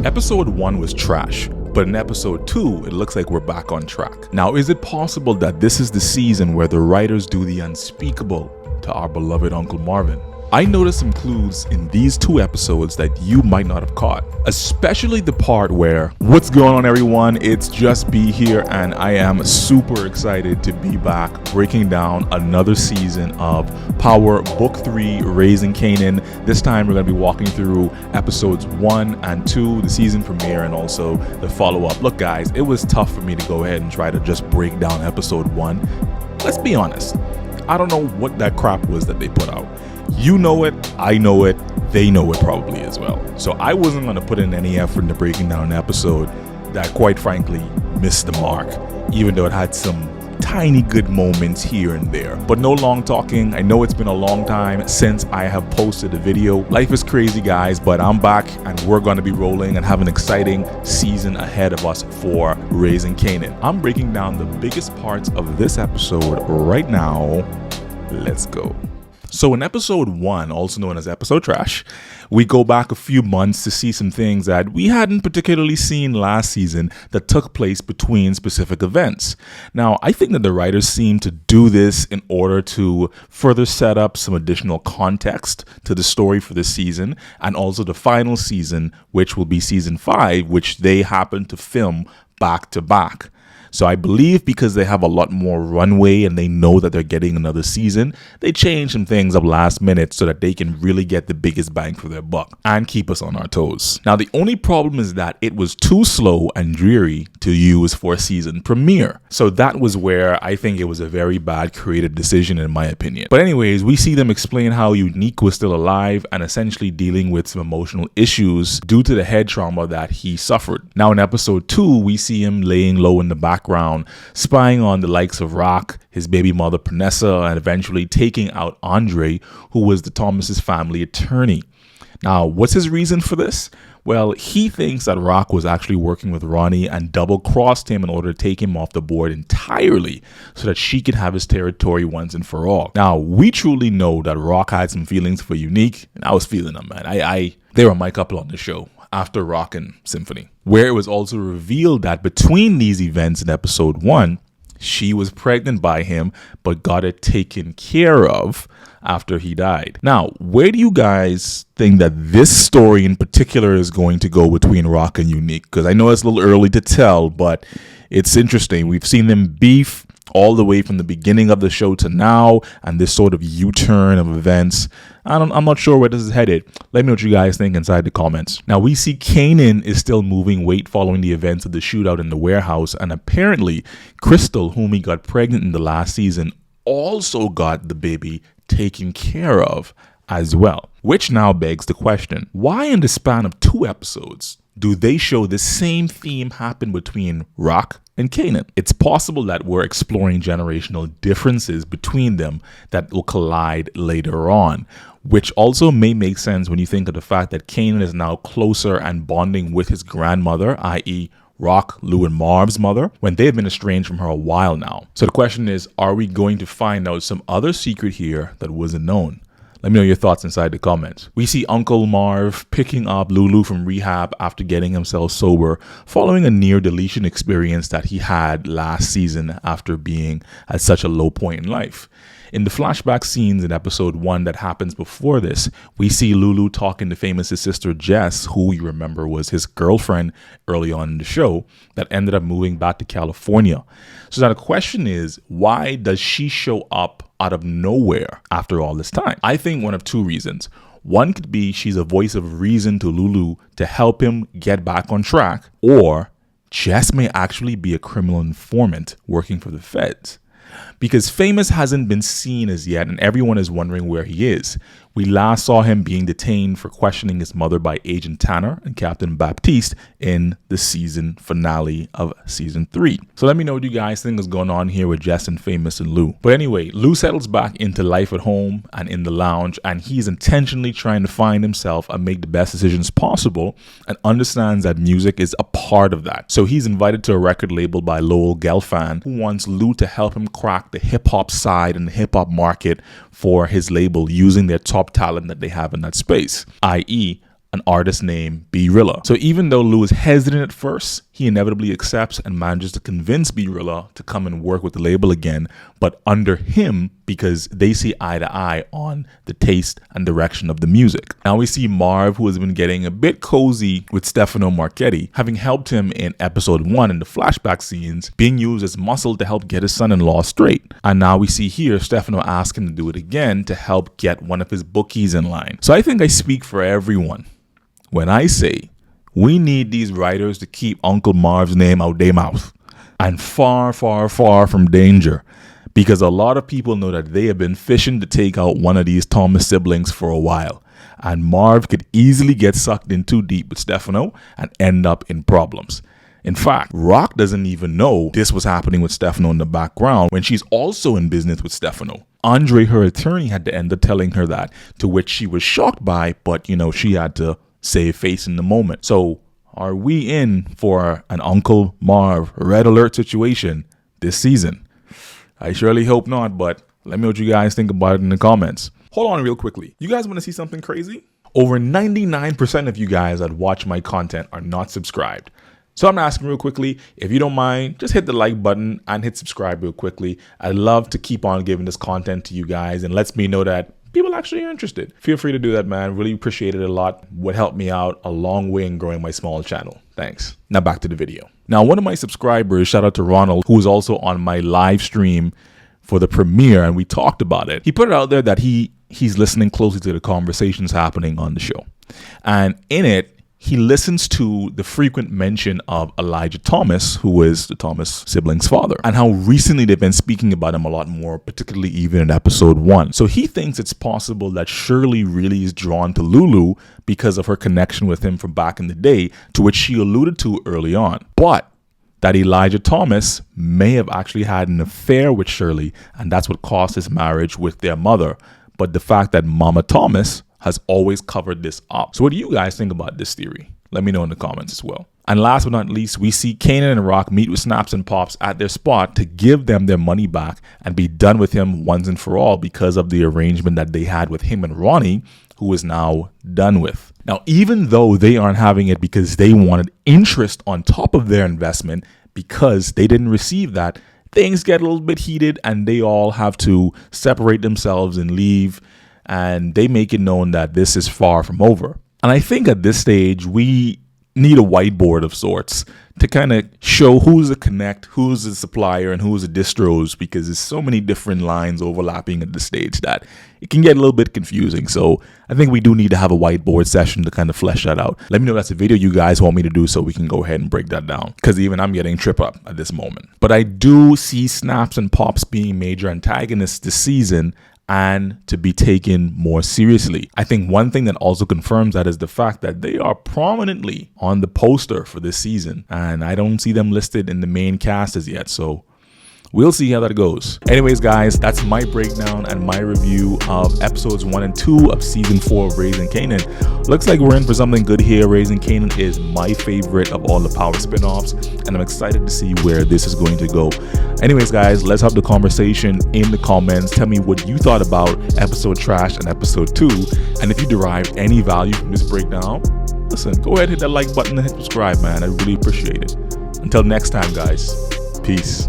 Episode 1 was trash, but in episode 2, it looks like we're back on track. Now, is it possible that this is the season where the writers do the unspeakable to our beloved Uncle Marvin? I noticed some clues in these 2 episodes that you might not have caught, especially the part where, what's going on everyone, it's Just B here, and I am super excited to be back breaking down another season of Power Book 3, Raising Kanan. This time we're going to be walking through episodes 1 and 2, the season premiere, and also the follow-up. Look guys, it was tough for me to go ahead and try to just break down episode 1. Let's be honest, I don't know what that crap was that they put out. You know it, I know it, they know it probably as well. So I wasn't going to put in any effort into breaking down an episode that quite frankly missed the mark, even though it had some tiny good moments here and there. But no long talking. I know it's been a long time since I have posted a video. Life is crazy guys, but I'm back and we're going to be rolling and have an exciting season ahead of us for Raising Kanan. I'm breaking down the biggest parts of this episode right now. Let's go. So in episode 1, also known as episode trash, we go back a few months to see some things that we hadn't particularly seen last season that took place between specific events. Now, I think that the writers seem to do this in order to further set up some additional context to the story for this season and also the final season, which will be season 5, which they happen to film back to back. So I believe because they have a lot more runway and they know that they're getting another season, they change some things up last minute so that they can really get the biggest bang for their buck and keep us on our toes. Now, the only problem is that it was too slow and dreary to use for a season premiere. So that was where I think it was a very bad creative decision in my opinion. But anyways, we see them explain how Unique was still alive and essentially dealing with some emotional issues due to the head trauma that he suffered. Now in episode 2, we see him laying low in the background, spying on the likes of Rock, his baby mother Panessa, and eventually taking out Andre, who was the Thomas's family attorney. Now, what's his reason for this? Well, he thinks that Rock was actually working with Ronnie and double-crossed him in order to take him off the board entirely so that she could have his territory once and for all. Now, we truly know that Rock had some feelings for Unique, and I was feeling them, man. They were my couple on the show after Rock and Symphony, where it was also revealed that between these events in episode 1, she was pregnant by him, but got it taken care of after he died. Now, where do you guys think that this story in particular is going to go between Rock and Unique? Because I know it's a little early to tell, but it's interesting. We've seen them beef all the way from the beginning of the show to now, and this sort of U-turn of events. I'm not sure where this is headed. Let me know what you guys think inside the comments. Now, we see Kanan is still moving weight following the events of the shootout in the warehouse, and apparently Crystal, whom he got pregnant in the last season, also got the baby taken care of as well. Which now begs the question, why in the span of 2 episodes do they show the same theme happen between Rock and Kanan? It's possible that we're exploring generational differences between them that will collide later on, which also may make sense when you think of the fact that Kanan is now closer and bonding with his grandmother, i.e. Rock, Lou, and Marv's mother, when they've been estranged from her a while now. So the question is, are we going to find out some other secret here that wasn't known? Let me know your thoughts inside the comments. We see Uncle Marv picking up Lulu from rehab after getting himself sober, following a near deletion experience that he had last season after being at such a low point in life. In the flashback scenes in episode 1 that happens before this, we see Lulu talking to famous' sister Jess, who you remember was his girlfriend early on in the show, that ended up moving back to California. So now the question is, why does she show up out of nowhere after all this time? I think one of 2 reasons. One could be she's a voice of reason to Lulu to help him get back on track, or Jess may actually be a criminal informant working for the feds. Because Famous hasn't been seen as yet and everyone is wondering where he is. We last saw him being detained for questioning his mother by Agent Tanner and Captain Baptiste in the season finale of season 3. So let me know what you guys think is going on here with Jess and Famous and Lou. But anyway, Lou settles back into life at home and in the lounge, and he's intentionally trying to find himself and make the best decisions possible, and understands that music is a part of that. So he's invited to a record label by Lowell Gelfand, who wants Lou to help him crack the hip-hop side and the hip-hop market for his label using their top talent that they have in that space, i.e. an artist named B-Rilla. So even though Lou is hesitant at first, he inevitably accepts and manages to convince B-Rilla to come and work with the label again, but under him because they see eye to eye on the taste and direction of the music. Now we see Marv, who has been getting a bit cozy with Stefano Marchetti, having helped him in episode 1 in the flashback scenes, being used as muscle to help get his son-in-law straight. And now we see here Stefano ask him to do it again to help get one of his bookies in line. So I think I speak for everyone when I say we need these writers to keep Uncle Marv's name out their mouth and far, far, far from danger, because a lot of people know that they have been fishing to take out one of these Thomas siblings for a while, and Marv could easily get sucked in too deep with Stefano and end up in problems. In fact, Rock doesn't even know this was happening with Stefano in the background when she's also in business with Stefano. Andre, her attorney, had to end up telling her that, to which she was shocked by, but she had to save face in the moment. So are we in for an Uncle Marv red alert situation this season? I surely hope not, but let me know what you guys think about it in the comments. Hold on real quickly. You guys want to see something crazy? Over 99% of you guys that watch my content are not subscribed. So I'm asking real quickly, if you don't mind, just hit the like button and hit subscribe real quickly. I'd love to keep on giving this content to you guys, and lets me know that people actually are interested. Feel free to do that, man. Really appreciate it a lot. Would help me out a long way in growing my small channel. Thanks. Now back to the video. Now, one of my subscribers, shout out to Ronald, who was also on my live stream for the premiere, and we talked about it. He put it out there that he's listening closely to the conversations happening on the show. And in it, he listens to the frequent mention of Elijah Thomas, who is the Thomas siblings' father, and how recently they've been speaking about him a lot more, particularly even in episode 1. So he thinks it's possible that Shirley really is drawn to Lulu because of her connection with him from back in the day, to which she alluded to early on. But that Elijah Thomas may have actually had an affair with Shirley, and that's what caused his marriage with their mother. But the fact that Mama Thomas has always covered this up. So what do you guys think about this theory? Let me know in the comments as well. And last but not least, we see Kanan and Rock meet with Snaps and Pops at their spot to give them their money back and be done with him once and for all, because of the arrangement that they had with him and Ronnie, who is now done with. Now, even though they aren't having it because they wanted interest on top of their investment because they didn't receive that, things get a little bit heated and they all have to separate themselves and leave. And they make it known that this is far from over. And I think at this stage, we need a whiteboard of sorts to kind of show who's a connect, who's a supplier, and who's a distros, because there's so many different lines overlapping at this stage that it can get a little bit confusing. So I think we do need to have a whiteboard session to kind of flesh that out. Let me know if that's a video you guys want me to do so we can go ahead and break that down, because even I'm getting trip up at this moment. But I do see Snaps and Pops being major antagonists this season, and to be taken more seriously. I think one thing that also confirms that is the fact that they are prominently on the poster for this season, and I don't see them listed in the main cast as yet, so we'll see how that goes. Anyways, guys, that's my breakdown and my review of episodes 1 and 2 of season 4 of Raising Kanan. Looks like we're in for something good here. Raising Kanan is my favorite of all the Power spinoffs, and I'm excited to see where this is going to go. Anyways, guys, let's have the conversation in the comments. Tell me what you thought about episode trash and episode 2, and if you derived any value from this breakdown, listen, go ahead, hit that like button and hit subscribe, man. I really appreciate it. Until next time, guys, peace.